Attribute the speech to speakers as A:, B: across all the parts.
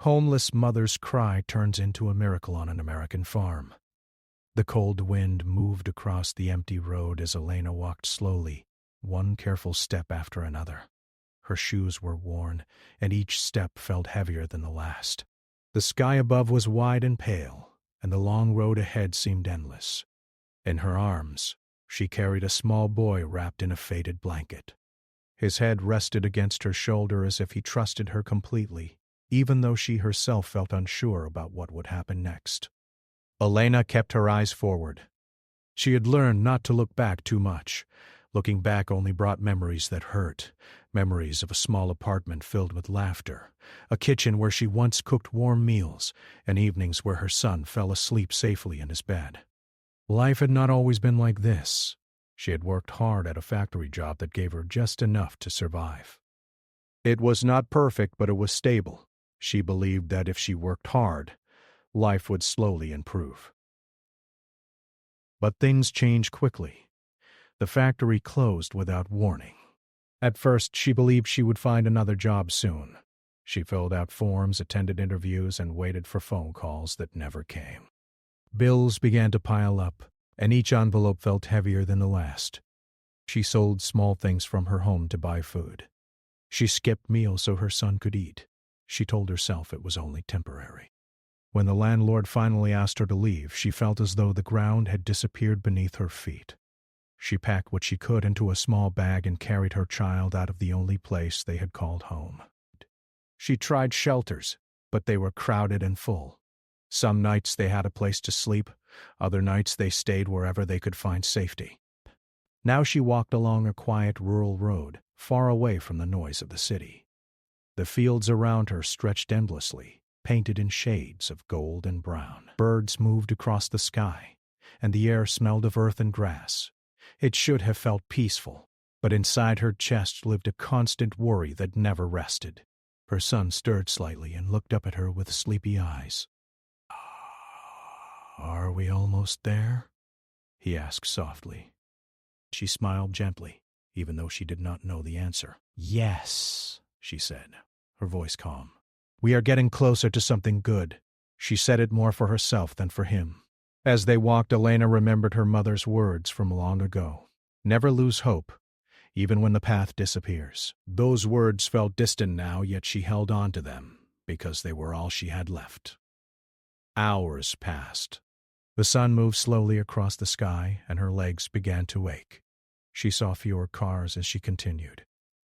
A: Homeless mother's cry turns into a miracle on an American farm. The cold wind moved across the empty road as Elena walked slowly, one careful step after another. Her shoes were worn, and each step felt heavier than the last. The sky above was wide and pale, and the long road ahead seemed endless. In her arms, she carried a small boy wrapped in a faded blanket. His head rested against her shoulder as if he trusted her completely, even though she herself felt unsure about what would happen next. Elena kept her eyes forward. She had learned not to look back too much. Looking back only brought memories that hurt, memories of a small apartment filled with laughter, a kitchen where she once cooked warm meals, and evenings where her son fell asleep safely in his bed. Life had not always been like this. She had worked hard at a factory job that gave her just enough to survive. It was not perfect, but it was stable. She believed that if she worked hard, life would slowly improve. But things changed quickly. The factory closed without warning. At first, she believed she would find another job soon. She filled out forms, attended interviews, and waited for phone calls that never came. Bills began to pile up, and each envelope felt heavier than the last. She sold small things from her home to buy food. She skipped meals so her son could eat. She told herself it was only temporary. When the landlord finally asked her to leave, she felt as though the ground had disappeared beneath her feet. She packed what she could into a small bag and carried her child out of the only place they had called home. She tried shelters, but they were crowded and full. Some nights they had a place to sleep, other nights they stayed wherever they could find safety. Now she walked along a quiet rural road, far away from the noise of the city. The fields around her stretched endlessly, painted in shades of gold and brown. Birds moved across the sky, and the air smelled of earth and grass. It should have felt peaceful, but inside her chest lived a constant worry that never rested. Her son stirred slightly and looked up at her with sleepy eyes. "Are we almost there?" he asked softly. She smiled gently, even though she did not know the answer. "Yes," she said, her voice calm. "We are getting closer to something good." She said it more for herself than for him. As they walked, Elena remembered her mother's words from long ago. Never lose hope, even when the path disappears. Those words felt distant now, yet she held on to them, because they were all she had left. Hours passed. The sun moved slowly across the sky, and her legs began to ache. She saw fewer cars as she continued,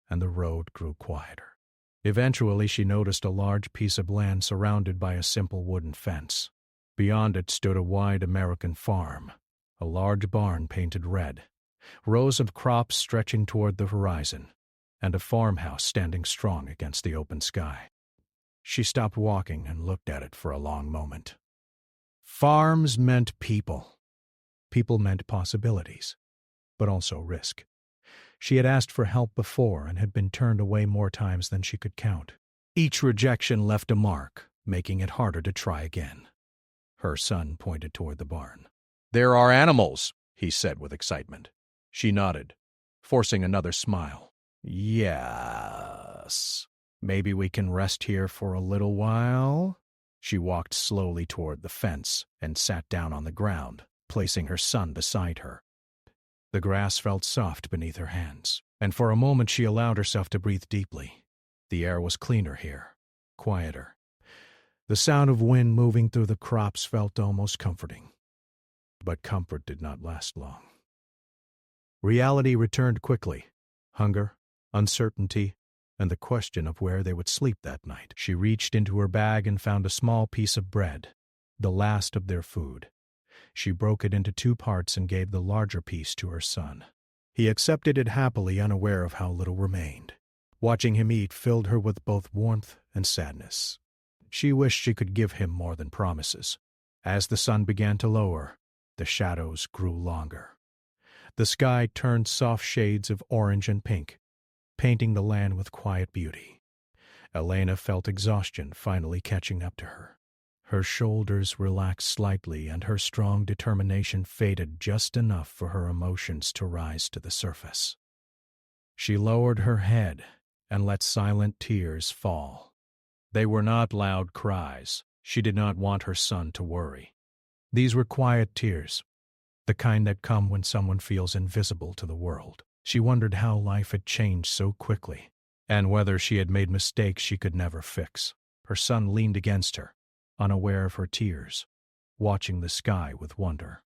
A: and the road grew quieter. Eventually, she noticed a large piece of land surrounded by a simple wooden fence. Beyond it stood a wide American farm, a large barn painted red, rows of crops stretching toward the horizon, and a farmhouse standing strong against the open sky. She stopped walking and looked at it for a long moment. Farms meant people. People meant possibilities, but also risk. She had asked for help before and had been turned away more times than she could count. Each rejection left a mark, making it harder to try again. Her son pointed toward the barn. "There are animals," he said with excitement. She nodded, forcing another smile. "Yes. Maybe we can rest here for a little while?" She walked slowly toward the fence and sat down on the ground, placing her son beside her. The grass felt soft beneath her hands, and for a moment she allowed herself to breathe deeply. The air was cleaner here, quieter. The sound of wind moving through the crops felt almost comforting. But comfort did not last long. Reality returned quickly. Hunger, uncertainty, and the question of where they would sleep that night. She reached into her bag and found a small piece of bread, the last of their food. She broke it into 2 parts and gave the larger piece to her son. He accepted it happily, unaware of how little remained. Watching him eat filled her with both warmth and sadness. She wished she could give him more than promises. As the sun began to lower, the shadows grew longer. The sky turned soft shades of orange and pink, painting the land with quiet beauty. Elena felt exhaustion finally catching up to her. Her shoulders relaxed slightly, and her strong determination faded just enough for her emotions to rise to the surface. She lowered her head and let silent tears fall. They were not loud cries. She did not want her son to worry. These were quiet tears, the kind that come when someone feels invisible to the world. She wondered how life had changed so quickly, and whether she had made mistakes she could never fix. Her son leaned against her, unaware of her tears, watching the sky with wonder.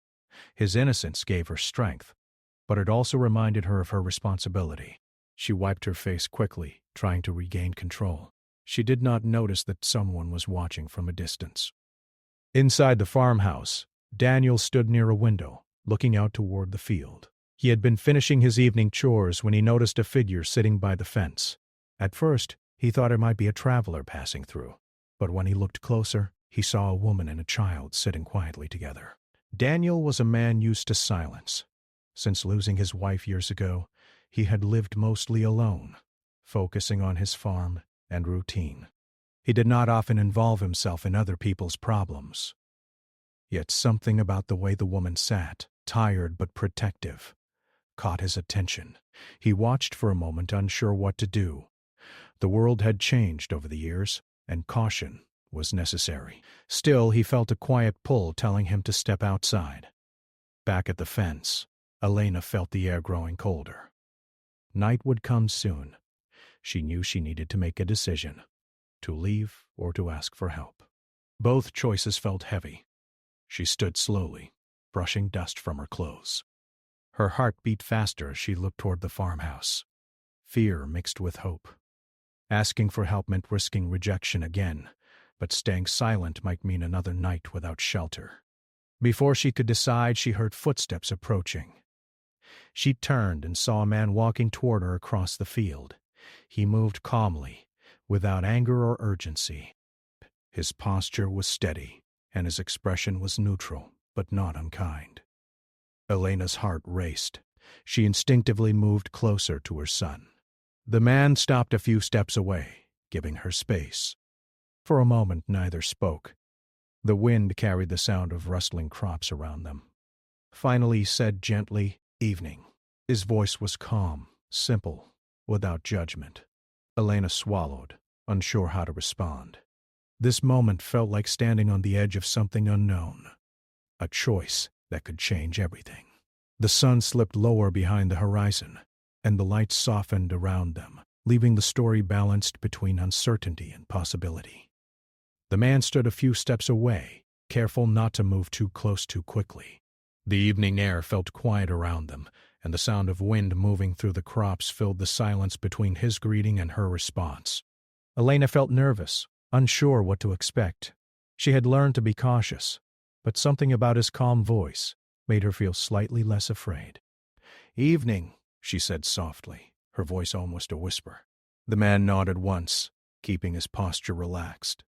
A: His innocence gave her strength, but it also reminded her of her responsibility. She wiped her face quickly, trying to regain control. She did not notice that someone was watching from a distance. Inside the farmhouse, Daniel stood near a window, looking out toward the field. He had been finishing his evening chores when he noticed a figure sitting by the fence. At first, he thought it might be a traveler passing through, but when he looked closer, he saw a woman and a child sitting quietly together. Daniel was a man used to silence. Since losing his wife years ago, he had lived mostly alone, focusing on his farm and routine. He did not often involve himself in other people's problems. Yet something about the way the woman sat, tired but protective, caught his attention. He watched for a moment, unsure what to do. The world had changed over the years, and caution was necessary. Still, he felt a quiet pull telling him to step outside. Back at the fence, Elena felt the air growing colder. Night would come soon. She knew she needed to make a decision, to leave or to ask for help. Both choices felt heavy. She stood slowly, brushing dust from her clothes. Her heart beat faster as she looked toward the farmhouse. Fear mixed with hope. Asking for help meant risking rejection again, but staying silent might mean another night without shelter. Before she could decide, she heard footsteps approaching. She turned and saw a man walking toward her across the field. He moved calmly, without anger or urgency. His posture was steady, and his expression was neutral, but not unkind. Elena's heart raced. She instinctively moved closer to her son. The man stopped a few steps away, giving her space. For a moment neither spoke. The wind carried the sound of rustling crops around them. Finally he said gently, "Evening." His voice was calm, simple, without judgment. Elena swallowed, unsure how to respond. This moment felt like standing on the edge of something unknown, a choice that could change everything. The sun slipped lower behind the horizon, and the light softened around them, leaving the story balanced between uncertainty and possibility. The man stood a few steps away, careful not to move too close too quickly. The evening air felt quiet around them, and the sound of wind moving through the crops filled the silence between his greeting and her response. Elena felt nervous, unsure what to expect. She had learned to be cautious, but something about his calm voice made her feel slightly less afraid. "Evening," she said softly, her voice almost a whisper. The man nodded once, keeping his posture relaxed.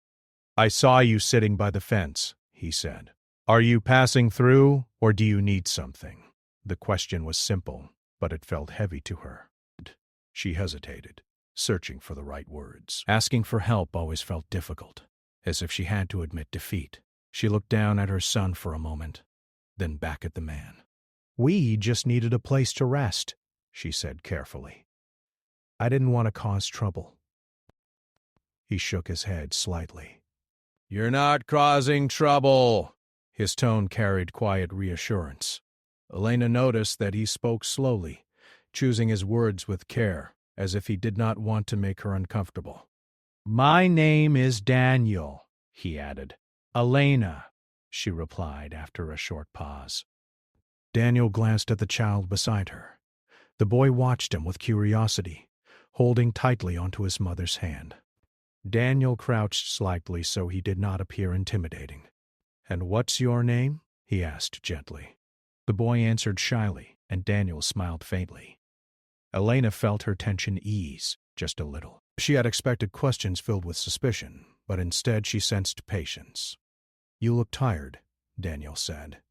A: "I saw you sitting by the fence," he said. "Are you passing through, or do you need something?" The question was simple, but it felt heavy to her. She hesitated, searching for the right words. Asking for help always felt difficult, as if she had to admit defeat. She looked down at her son for a moment, then back at the man. "We just needed a place to rest," she said carefully. "I didn't want to cause trouble." He shook his head slightly. "You're not causing trouble." His tone carried quiet reassurance. Elena noticed that he spoke slowly, choosing his words with care, as if he did not want to make her uncomfortable. "My name is Daniel," he added. "Elena," she replied after a short pause. Daniel glanced at the child beside her. The boy watched him with curiosity, holding tightly onto his mother's hand. Daniel crouched slightly so he did not appear intimidating. "And what's your name?" he asked gently. The boy answered shyly, and Daniel smiled faintly. Elena felt her tension ease just a little. She had expected questions filled with suspicion, but instead she sensed patience. "You look tired," Daniel said.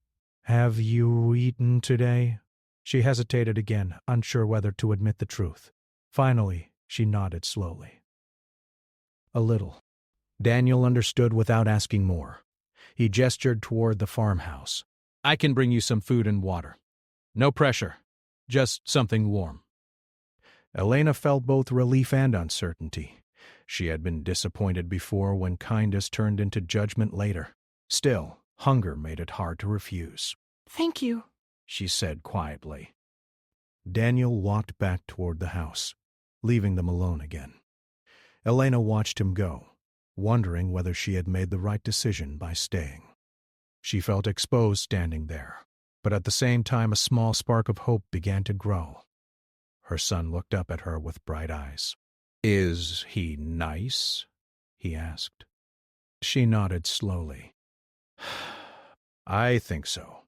A: "Have you eaten today?" She hesitated again, unsure whether to admit the truth. Finally, she nodded slowly. "A little." Daniel understood without asking more. He gestured toward the farmhouse. "I can bring you some food and water. No pressure, just something warm." Elena felt both relief and uncertainty. She had been disappointed before when kindness turned into judgment later. Still, hunger made it hard to refuse.
B: "Thank you,"
A: she said quietly. Daniel walked back toward the house, leaving them alone again. Elena watched him go, wondering whether she had made the right decision by staying. She felt exposed standing there, but at the same time a small spark of hope began to grow. Her son looked up at her with bright eyes. "Is he nice?" he asked. She nodded slowly. "I think so."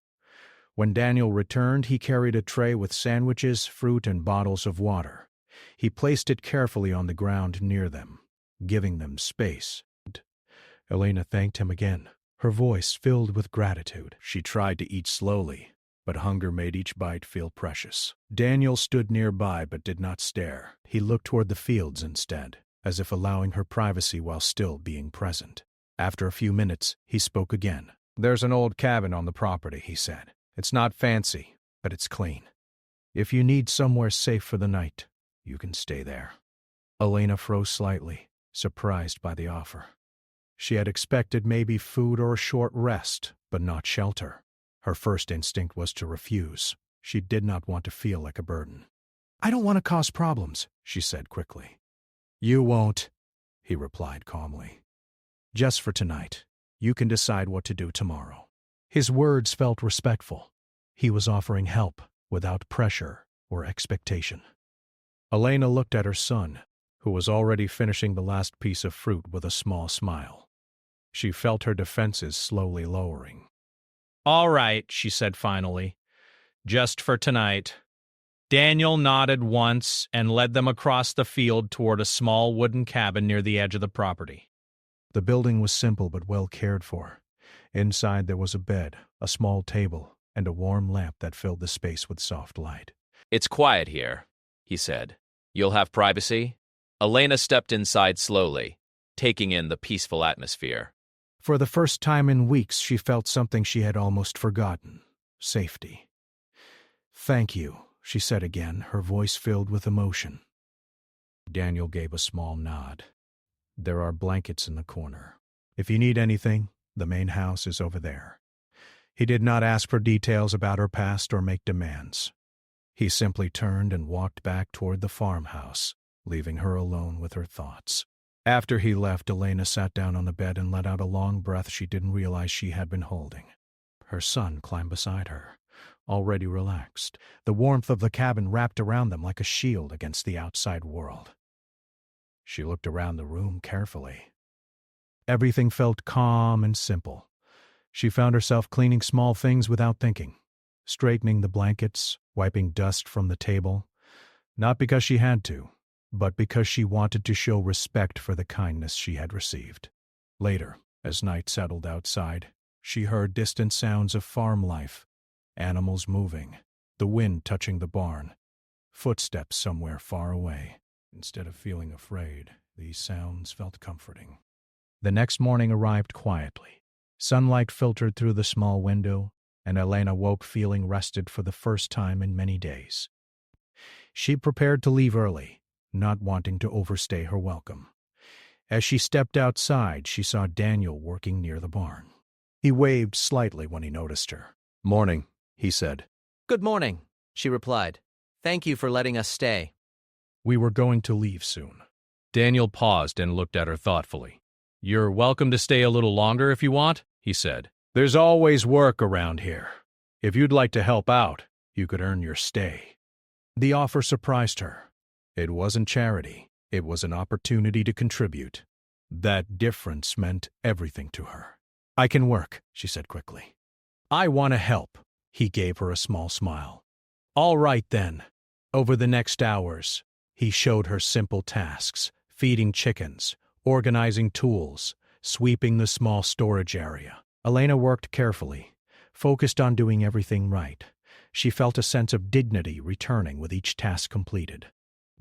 A: When Daniel returned, he carried a tray with sandwiches, fruit, and bottles of water. He placed it carefully on the ground near them, giving them space. Elena thanked him again, her voice filled with gratitude. She tried to eat slowly, but hunger made each bite feel precious. Daniel stood nearby but did not stare. He looked toward the fields instead, as if allowing her privacy while still being present. After a few minutes, he spoke again. "There's an old cabin on the property," he said. "It's not fancy, but it's clean. If you need somewhere safe for the night, you can stay there." Elena froze slightly, surprised by the offer. She had expected maybe food or a short rest, but not shelter. Her first instinct was to refuse. She did not want to feel like a burden. "I don't want to cause problems," she said quickly. "You won't," he replied calmly. "Just for tonight. You can decide what to do tomorrow." His words felt respectful. He was offering help without pressure or expectation. Elena looked at her son, who was already finishing the last piece of fruit with a small smile. She felt her defenses slowly lowering. "All right," she said finally. "Just for tonight." Daniel nodded once and led them across the field toward a small wooden cabin near the edge of the property. The building was simple but well cared for. Inside there was a bed, a small table, and a warm lamp that filled the space with soft light.
C: "It's quiet here," he said. "You'll have privacy?" Elena stepped inside slowly, taking in the peaceful atmosphere.
A: For the first time in weeks, she felt something she had almost forgotten: safety. "Thank you," she said again, her voice filled with emotion. Daniel gave a small nod. "There are blankets in the corner. If you need anything, the main house is over there." He did not ask for details about her past or make demands. He simply turned and walked back toward the farmhouse, leaving her alone with her thoughts. After he left, Elena sat down on the bed and let out a long breath she didn't realize she had been holding. Her son climbed beside her, already relaxed, the warmth of the cabin wrapped around them like a shield against the outside world. She looked around the room carefully. Everything felt calm and simple. She found herself cleaning small things without thinking, straightening the blankets, wiping dust from the table, not because she had to, but because she wanted to show respect for the kindness she had received. Later, as night settled outside, she heard distant sounds of farm life, animals moving, the wind touching the barn, footsteps somewhere far away. Instead of feeling afraid, these sounds felt comforting. The next morning arrived quietly. Sunlight filtered through the small window, and Elena woke feeling rested for the first time in many days. She prepared to leave early, not wanting to overstay her welcome. As she stepped outside, she saw Daniel working near the barn. He waved slightly when he noticed her. "Morning," he said.
B: "Good morning," she replied. "Thank you for letting us stay."
A: "We were going to leave soon."
C: Daniel paused and looked at her thoughtfully. "You're welcome to stay a little longer if you want," he said.
A: "There's always work around here. If you'd like to help out, you could earn your stay." The offer surprised her. It wasn't charity. It was an opportunity to contribute. That difference meant everything to her. "I can work," she said quickly. "I want to help." He gave her a small smile. "All right then." Over the next hours, he showed her simple tasks: feeding chickens, organizing tools, sweeping the small storage area. Elena worked carefully, focused on doing everything right. She felt a sense of dignity returning with each task completed.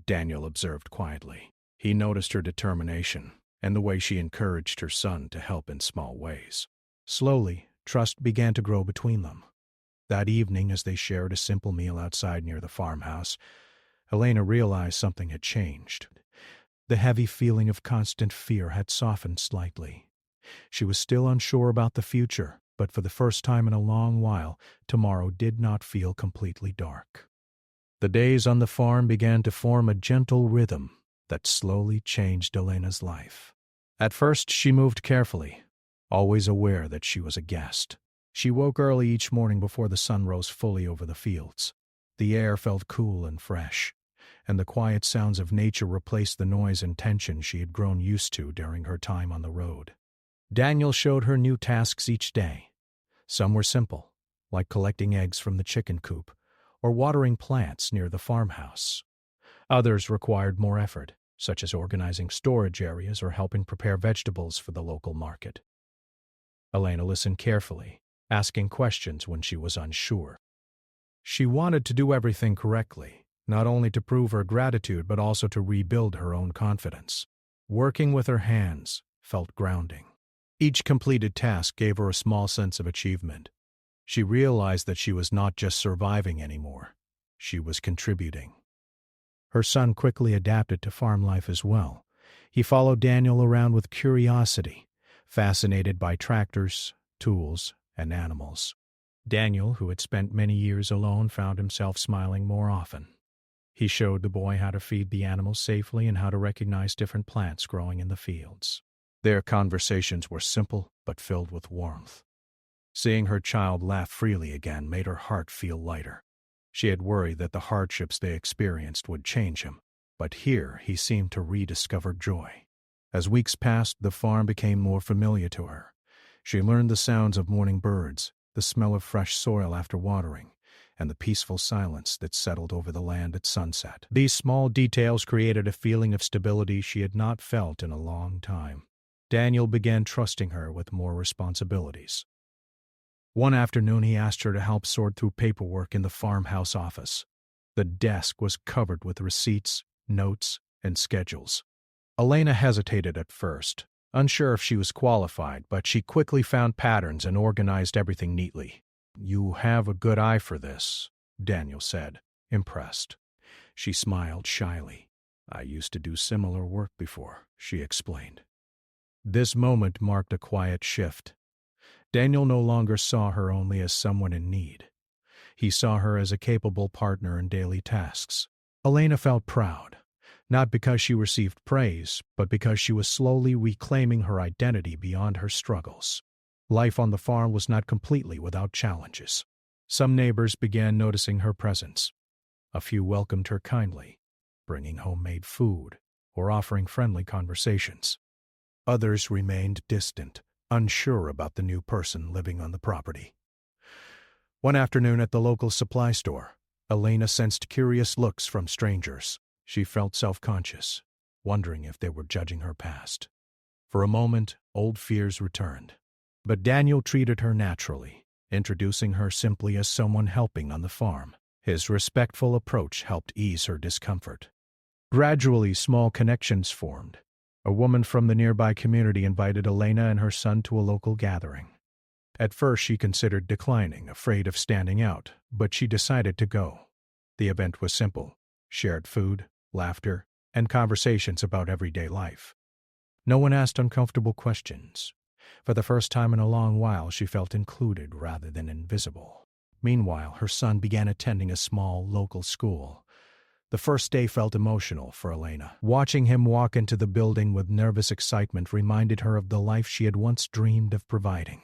A: Daniel observed quietly. He noticed her determination and the way she encouraged her son to help in small ways. Slowly, trust began to grow between them. That evening, as they shared a simple meal outside near the farmhouse, Elena realized something had changed. The heavy feeling of constant fear had softened slightly. She was still unsure about the future, but for the first time in a long while, tomorrow did not feel completely dark. The days on the farm began to form a gentle rhythm that slowly changed Elena's life. At first, she moved carefully, always aware that she was a guest. She woke early each morning before the sun rose fully over the fields. The air felt cool and fresh, and the quiet sounds of nature replaced the noise and tension she had grown used to during her time on the road. Daniel showed her new tasks each day. Some were simple, like collecting eggs from the chicken coop or watering plants near the farmhouse. Others required more effort, such as organizing storage areas or helping prepare vegetables for the local market. Elena listened carefully, asking questions when she was unsure. She wanted to do everything correctly, not only to prove her gratitude but also to rebuild her own confidence. Working with her hands felt grounding. Each completed task gave her a small sense of achievement. She realized that she was not just surviving anymore, she was contributing. Her son quickly adapted to farm life as well. He followed Daniel around with curiosity, fascinated by tractors, tools, and animals. Daniel, who had spent many years alone, found himself smiling more often. He showed the boy how to feed the animals safely and how to recognize different plants growing in the fields. Their conversations were simple but filled with warmth. Seeing her child laugh freely again made her heart feel lighter. She had worried that the hardships they experienced would change him, but here he seemed to rediscover joy. As weeks passed, the farm became more familiar to her. She learned the sounds of morning birds, the smell of fresh soil after watering, and the peaceful silence that settled over the land at sunset. These small details created a feeling of stability she had not felt in a long time. Daniel began trusting her with more responsibilities. One afternoon he asked her to help sort through paperwork in the farmhouse office. The desk was covered with receipts, notes, and schedules. Elena hesitated at first, unsure if she was qualified, but she quickly found patterns and organized everything neatly. "You have a good eye for this," Daniel said, impressed. She smiled shyly. "I used to do similar work before," she explained. This moment marked a quiet shift. Daniel no longer saw her only as someone in need. He saw her as a capable partner in daily tasks. Elena felt proud, not because she received praise, but because she was slowly reclaiming her identity beyond her struggles. Life on the farm was not completely without challenges. Some neighbors began noticing her presence. A few welcomed her kindly, bringing homemade food or offering friendly conversations. Others remained distant, unsure about the new person living on the property. One afternoon at the local supply store, Elena sensed curious looks from strangers. She felt self-conscious, wondering if they were judging her past. For a moment, old fears returned. But Daniel treated her naturally, introducing her simply as someone helping on the farm. His respectful approach helped ease her discomfort. Gradually, small connections formed. A woman from the nearby community invited Elena and her son to a local gathering. At first she considered declining, afraid of standing out, but she decided to go. The event was simple: shared food, laughter, and conversations about everyday life. No one asked uncomfortable questions. For the first time in a long while, she felt included rather than invisible. Meanwhile, her son began attending a small local school. The first day felt emotional for Elena. Watching him walk into the building with nervous excitement reminded her of the life she had once dreamed of providing.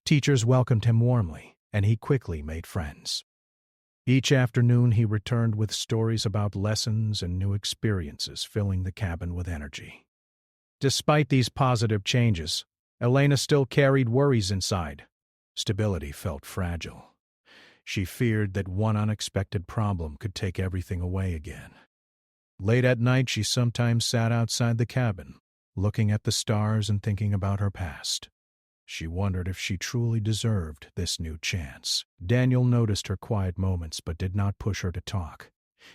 A: Teachers welcomed him warmly, and he quickly made friends. Each afternoon he returned with stories about lessons and new experiences, filling the cabin with energy. Despite these positive changes, Elena still carried worries inside. Stability felt fragile. She feared that one unexpected problem could take everything away again. Late at night, she sometimes sat outside the cabin, looking at the stars and thinking about her past. She wondered if she truly deserved this new chance. Daniel noticed her quiet moments but did not push her to talk.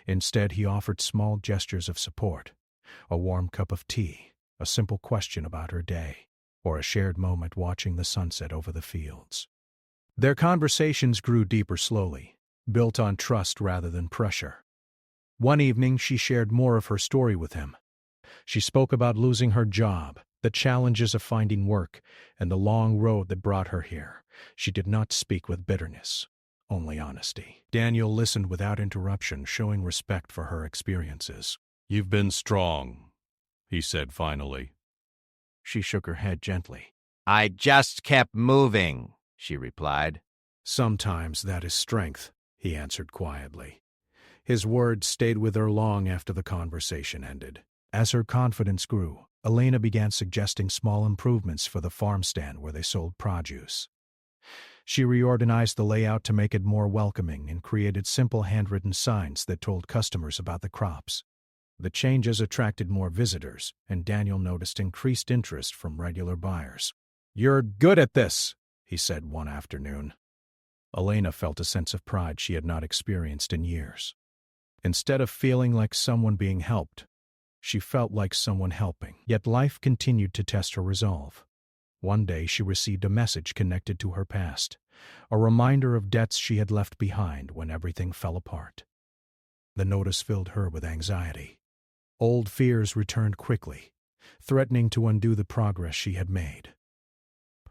A: Instead, he offered small gestures of support: a warm cup of tea, a simple question about her day, or a shared moment watching the sunset over the fields. Their conversations grew deeper slowly, built on trust rather than pressure. One evening she shared more of her story with him. She spoke about losing her job, the challenges of finding work, and the long road that brought her here. She did not speak with bitterness, only honesty. Daniel listened without interruption, showing respect for her experiences.
D: "You've been strong," he said finally.
A: She shook her head gently.
B: "I just kept moving," she replied.
A: "Sometimes that is strength," he answered quietly. His words stayed with her long after the conversation ended. As her confidence grew, Elena began suggesting small improvements for the farm stand where they sold produce. She reorganized the layout to make it more welcoming and created simple handwritten signs that told customers about the crops. The changes attracted more visitors, and Daniel noticed increased interest from regular buyers. "You're good at this," he said one afternoon. Elena felt a sense of pride she had not experienced in years. Instead of feeling like someone being helped, she felt like someone helping. Yet life continued to test her resolve. One day she received a message connected to her past, a reminder of debts she had left behind when everything fell apart. The notice filled her with anxiety. Old fears returned quickly, threatening to undo the progress she had made.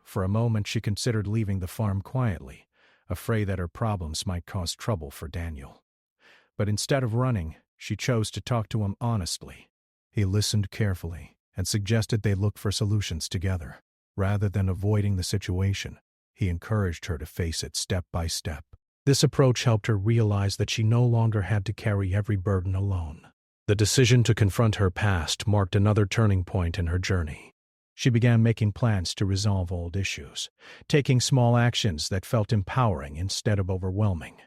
A: For a moment she considered leaving the farm quietly, afraid that her problems might cause trouble for Daniel. But instead of running, she chose to talk to him honestly. He listened carefully and suggested they look for solutions together. Rather than avoiding the situation, he encouraged her to face it step by step. This approach helped her realize that she no longer had to carry every burden alone. The decision to confront her past marked another turning point in her journey. She began making plans to resolve old issues, taking small actions that felt empowering instead of overwhelming.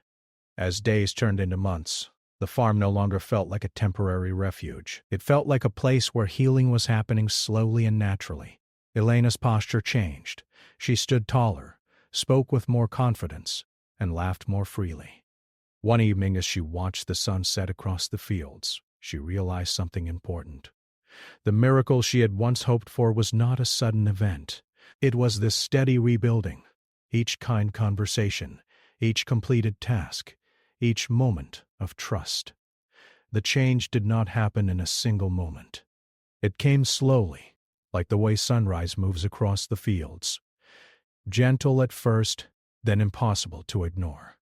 A: As days turned into months, the farm no longer felt like a temporary refuge. It felt like a place where healing was happening slowly and naturally. Elena's posture changed. She stood taller, spoke with more confidence, and laughed more freely. One evening, as she watched the sun set across the fields, she realized something important. The miracle she had once hoped for was not a sudden event. It was this steady rebuilding. Each kind conversation, each completed task, each moment of trust. The change did not happen in a single moment. It came slowly, like the way sunrise moves across the fields. Gentle at first, then impossible to ignore.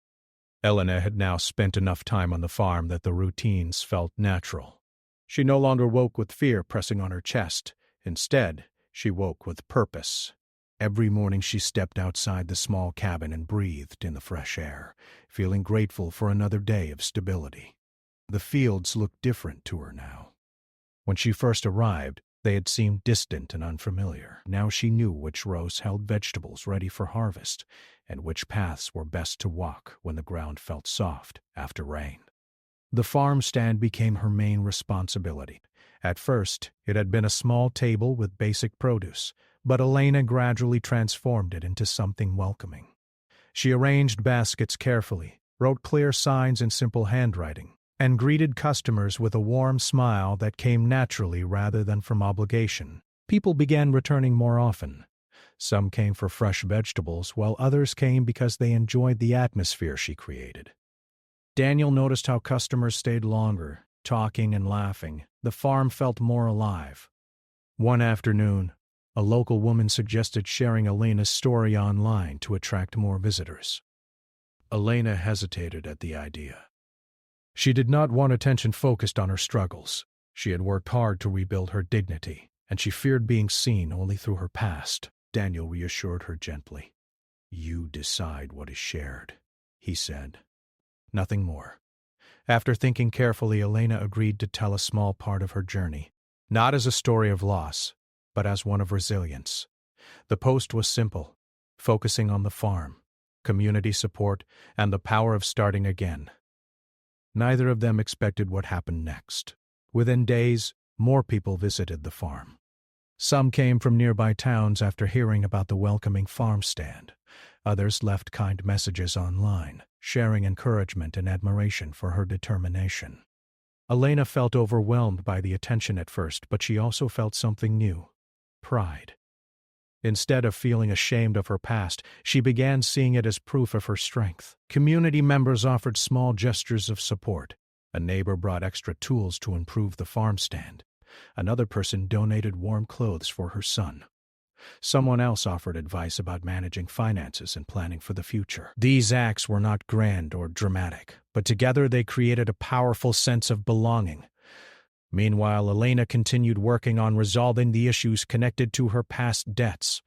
A: Elena had now spent enough time on the farm that the routines felt natural. She no longer woke with fear pressing on her chest. Instead, she woke with purpose. Every morning she stepped outside the small cabin and breathed in the fresh air, feeling grateful for another day of stability. The fields looked different to her now. When she first arrived, they had seemed distant and unfamiliar. Now she knew which rows held vegetables ready for harvest, and which paths were best to walk when the ground felt soft after rain. The farm stand became her main responsibility. At first, it had been a small table with basic produce, but Elena gradually transformed it into something welcoming. She arranged baskets carefully, wrote clear signs in simple handwriting, and greeted customers with a warm smile that came naturally rather than from obligation. People began returning more often. Some came for fresh vegetables, while others came because they enjoyed the atmosphere she created. Daniel noticed how customers stayed longer, talking and laughing. The farm felt more alive. One afternoon, a local woman suggested sharing Elena's story online to attract more visitors. Elena hesitated at the idea. She did not want attention focused on her struggles. She had worked hard to rebuild her dignity, and she feared being seen only through her past. Daniel reassured her gently. "You decide what is shared," he said. Nothing more. After thinking carefully, Elena agreed to tell a small part of her journey, not as a story of loss, but as one of resilience. The post was simple, focusing on the farm, community support, and the power of starting again. Neither of them expected what happened next. Within days, more people visited the farm. Some came from nearby towns after hearing about the welcoming farm stand. Others left kind messages online, sharing encouragement and admiration for her determination. Elena felt overwhelmed by the attention at first, but she also felt something new: pride. Instead of feeling ashamed of her past, she began seeing it as proof of her strength. Community members offered small gestures of support. A neighbor brought extra tools to improve the farm stand. Another person donated warm clothes for her son. Someone else offered advice about managing finances and planning for the future. These acts were not grand or dramatic, but together they created a powerful sense of belonging. Meanwhile, Elena continued working on resolving the issues connected to her past debts.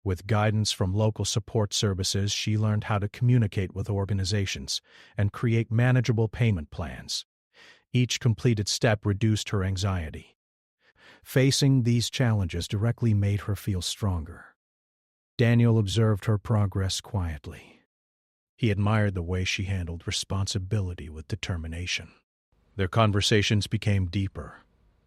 A: With guidance from local support services, she learned how to communicate with organizations and create manageable payment plans. Each completed step reduced her anxiety. Facing these challenges directly made her feel stronger. Daniel observed her progress quietly. He admired the way she handled responsibility with determination. Their conversations became deeper,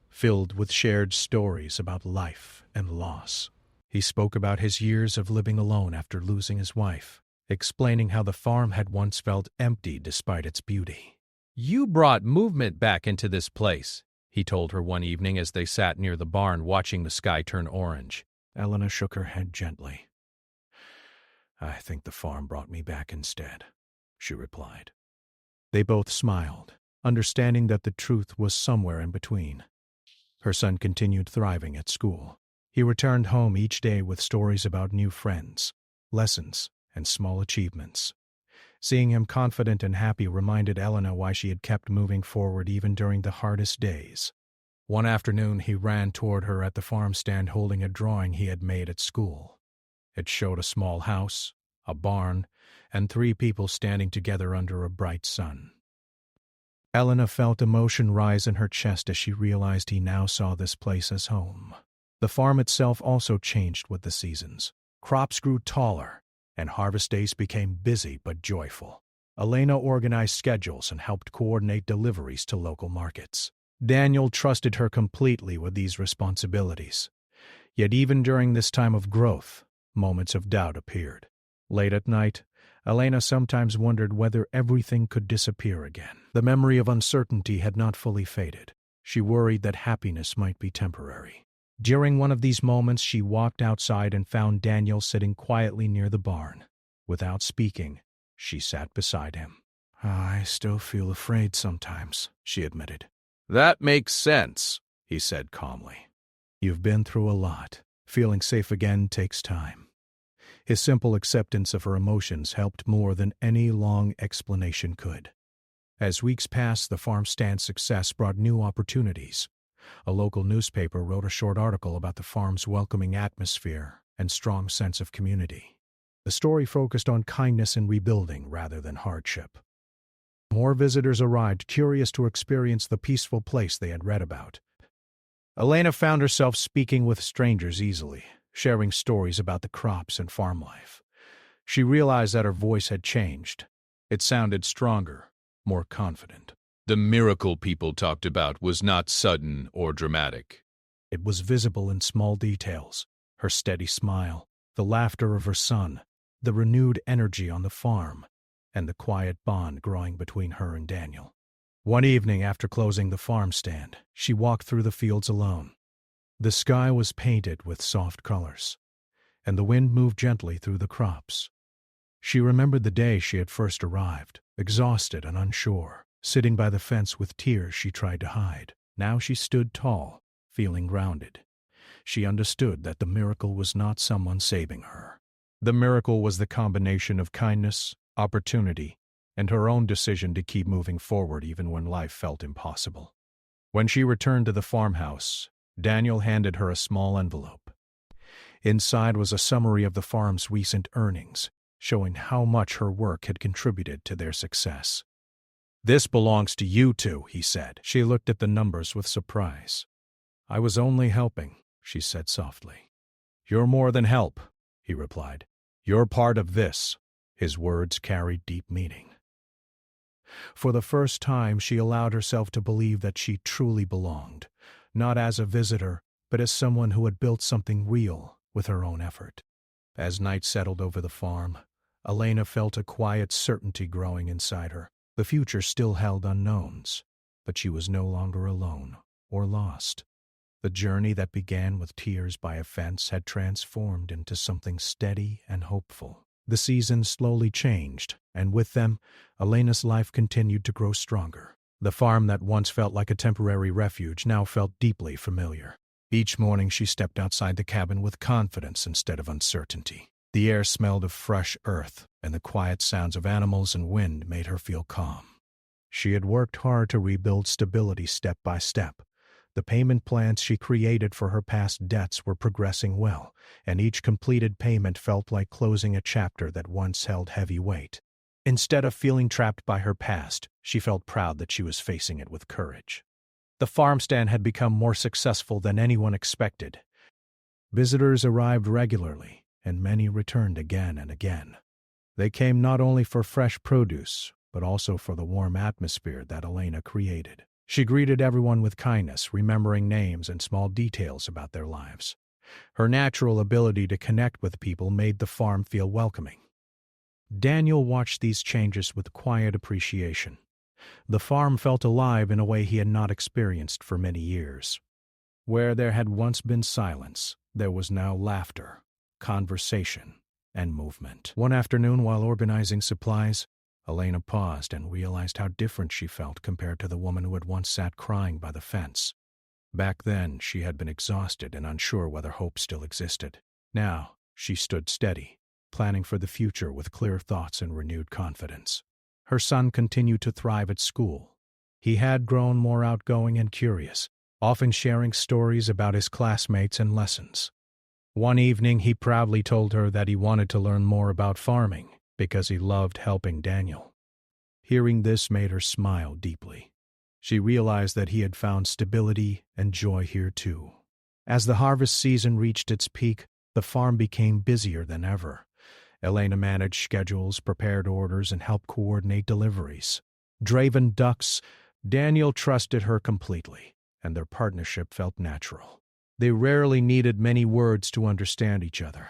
A: filled with shared stories about life and loss. He spoke about his years of living alone after losing his wife, explaining how the farm had once felt empty despite its beauty.
C: "You brought movement back into this place," he told her one evening as they sat near the barn watching the sky turn orange.
A: Elena shook her head gently. "I think the farm brought me back instead," she replied. They both smiled, understanding that the truth was somewhere in between. Her son continued thriving at school. He returned home each day with stories about new friends, lessons, and small achievements. Seeing him confident and happy reminded Elena why she had kept moving forward even during the hardest days. One afternoon, he ran toward her at the farm stand holding a drawing he had made at school. It showed a small house, a barn, and 3 people standing together under a bright sun. Elena felt emotion rise in her chest as she realized he now saw this place as home. The farm itself also changed with the seasons. Crops grew taller, and harvest days became busy but joyful. Elena organized schedules and helped coordinate deliveries to local markets. Daniel trusted her completely with these responsibilities. Yet even during this time of growth, moments of doubt appeared. Late at night, Elena sometimes wondered whether everything could disappear again. The memory of uncertainty had not fully faded. She worried that happiness might be temporary. During one of these moments, she walked outside and found Daniel sitting quietly near the barn. Without speaking, she sat beside him. "I still feel afraid sometimes," she admitted.
D: That makes sense,
A: He said calmly. "You've been through a lot. Feeling safe again takes time." His simple acceptance of her emotions helped more than any long explanation could. As weeks passed, the farm stand's success brought new opportunities. A local newspaper wrote a short article about the farm's welcoming atmosphere and strong sense of community. The story focused on kindness and rebuilding rather than hardship. More visitors arrived, curious to experience the peaceful place they had read about. Elena found herself speaking with strangers easily, sharing stories about the crops and farm life. She realized that her voice had changed. It sounded stronger, more confident.
D: The miracle people talked about was not sudden or dramatic.
A: It was visible in small details: her steady smile, the laughter of her son, the renewed energy on the farm, and the quiet bond growing between her and Daniel. One evening after closing the farm stand, she walked through the fields alone. The sky was painted with soft colors, and the wind moved gently through the crops. She remembered the day she had first arrived, exhausted and unsure, sitting by the fence with tears she tried to hide. Now she stood tall, feeling grounded. She understood that the miracle was not someone saving her. The miracle was the combination of kindness, opportunity, and her own decision to keep moving forward even when life felt impossible. When she returned to the farmhouse, Daniel handed her a small envelope. Inside was a summary of the farm's recent earnings, showing how much her work had contributed to their success. "This belongs to you two," he said. She looked at the numbers with surprise. "I was only helping," she said softly. "You're more than help," he replied. "You're part of this." His words carried deep meaning. For the first time, she allowed herself to believe that she truly belonged, not as a visitor, but as someone who had built something real with her own effort. As night settled over the farm, Elena felt a quiet certainty growing inside her. The future still held unknowns, but she was no longer alone or lost. The journey that began with tears by a fence had transformed into something steady and hopeful. The seasons slowly changed, and with them, Elena's life continued to grow stronger. The farm that once felt like a temporary refuge now felt deeply familiar. Each morning she stepped outside the cabin with confidence instead of uncertainty. The air smelled of fresh earth, and the quiet sounds of animals and wind made her feel calm. She had worked hard to rebuild stability step by step. The payment plans she created for her past debts were progressing well, and each completed payment felt like closing a chapter that once held heavy weight. Instead of feeling trapped by her past, she felt proud that she was facing it with courage. The farm stand had become more successful than anyone expected. Visitors arrived regularly, and many returned again and again. They came not only for fresh produce, but also for the warm atmosphere that Elena created. She greeted everyone with kindness, remembering names and small details about their lives. Her natural ability to connect with people made the farm feel welcoming. Daniel watched these changes with quiet appreciation. The farm felt alive in a way he had not experienced for many years. Where there had once been silence, there was now laughter, conversation, and movement. One afternoon, while organizing supplies, Elena paused and realized how different she felt compared to the woman who had once sat crying by the fence. Back then, she had been exhausted and unsure whether hope still existed. Now, she stood steady, planning for the future with clear thoughts and renewed confidence. Her son continued to thrive at school. He had grown more outgoing and curious, often sharing stories about his classmates and lessons. One evening, he proudly told her that he wanted to learn more about farming because he loved helping Daniel. Hearing this made her smile deeply. She realized that he had found stability and joy here too. As the harvest season reached its peak, the farm became busier than ever. Elena managed schedules, prepared orders, and helped coordinate deliveries. Draven ducks, Daniel trusted her completely, and their partnership felt natural. They rarely needed many words to understand each other.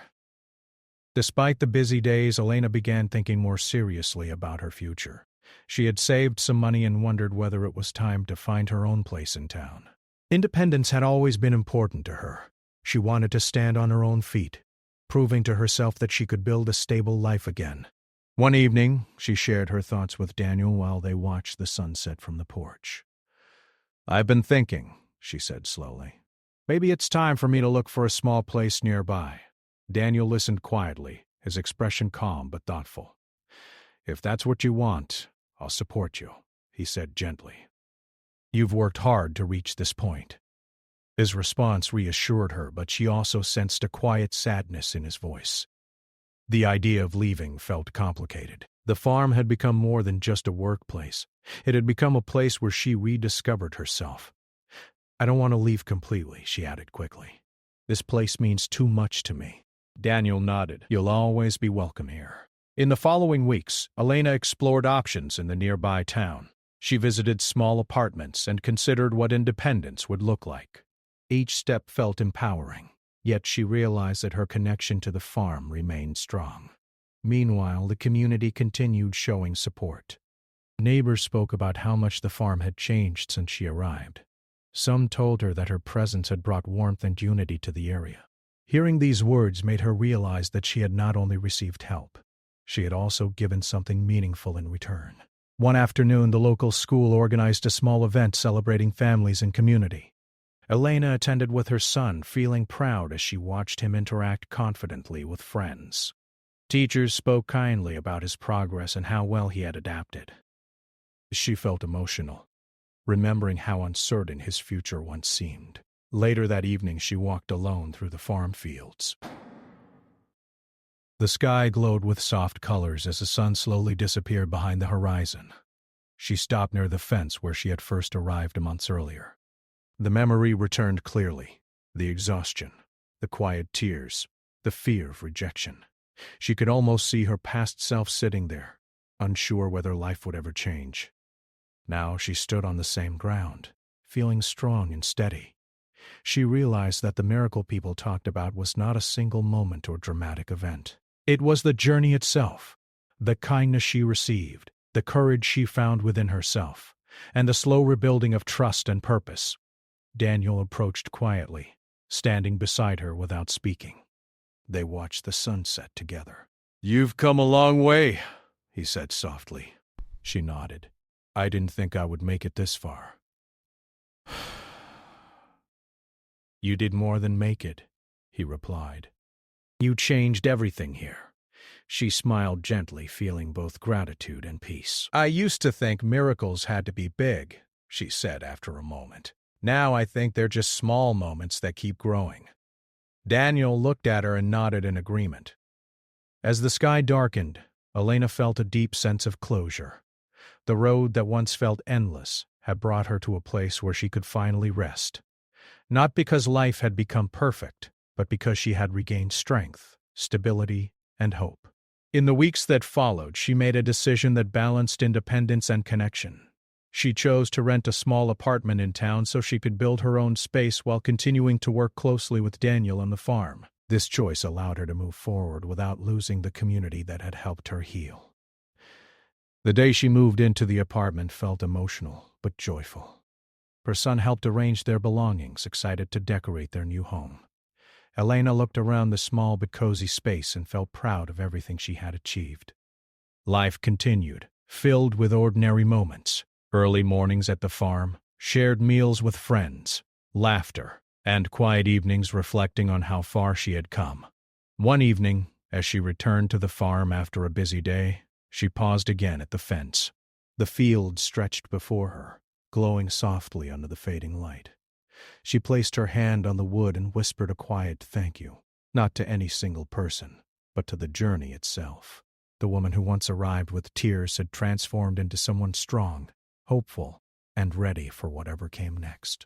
A: Despite the busy days, Elena began thinking more seriously about her future. She had saved some money and wondered whether it was time to find her own place in town. Independence had always been important to her. She wanted to stand on her own feet, proving to herself that she could build a stable life again. One evening, she shared her thoughts with Daniel while they watched the sunset from the porch. "I've been thinking," she said slowly. "Maybe it's time for me to look for a small place nearby." Daniel listened quietly, his expression calm but thoughtful. "If that's what you want, I'll support you," he said gently. "You've worked hard to reach this point." His response reassured her, but she also sensed a quiet sadness in his voice. The idea of leaving felt complicated. The farm had become more than just a workplace. It had become a place where she rediscovered herself. "I don't want to leave completely," she added quickly. "This place means too much to me." Daniel nodded. "You'll always be welcome here." In the following weeks, Elena explored options in the nearby town. She visited small apartments and considered what independence would look like. Each step felt empowering, yet she realized that her connection to the farm remained strong. Meanwhile, the community continued showing support. Neighbors spoke about how much the farm had changed since she arrived. Some told her that her presence had brought warmth and unity to the area. Hearing these words made her realize that she had not only received help, she had also given something meaningful in return. One afternoon, the local school organized a small event celebrating families and community. Elena attended with her son, feeling proud as she watched him interact confidently with friends. Teachers spoke kindly about his progress and how well he had adapted. She felt emotional, remembering how uncertain his future once seemed. Later that evening, she walked alone through the farm fields. The sky glowed with soft colors as the sun slowly disappeared behind the horizon. She stopped near the fence where she had first arrived months earlier. The memory returned clearly: the exhaustion, the quiet tears, the fear of rejection. She could almost see her past self sitting there, unsure whether life would ever change. Now she stood on the same ground, feeling strong and steady. She realized that the miracle people talked about was not a single moment or dramatic event. It was the journey itself, the kindness she received, the courage she found within herself, and the slow rebuilding of trust and purpose. Daniel approached quietly, standing beside her without speaking. They watched the sunset together. "You've come a long way," he said softly. She nodded. I didn't think I would make it this far. You did more than make it, he replied. You changed everything here. She smiled gently, feeling both gratitude and peace. I used to think miracles had to be big, she said after a moment. Now I think they're just small moments that keep growing. Daniel looked at her and nodded in agreement. As the sky darkened, Elena felt a deep sense of closure. The road that once felt endless had brought her to a place where she could finally rest. Not because life had become perfect, but because she had regained strength, stability, and hope. In the weeks that followed, she made a decision that balanced independence and connection. She chose to rent a small apartment in town so she could build her own space while continuing to work closely with Daniel on the farm. This choice allowed her to move forward without losing the community that had helped her heal. The day she moved into the apartment felt emotional but joyful. Her son helped arrange their belongings, excited to decorate their new home. Elena looked around the small but cozy space and felt proud of everything she had achieved. Life continued, filled with ordinary moments. Early mornings at the farm, shared meals with friends, laughter, and quiet evenings reflecting on how far she had come. One evening, as she returned to the farm after a busy day, she paused again at the fence. The field stretched before her, glowing softly under the fading light. She placed her hand on the wood and whispered a quiet thank you, not to any single person, but to the journey itself. The woman who once arrived with tears had transformed into someone strong, hopeful, and ready for whatever came next.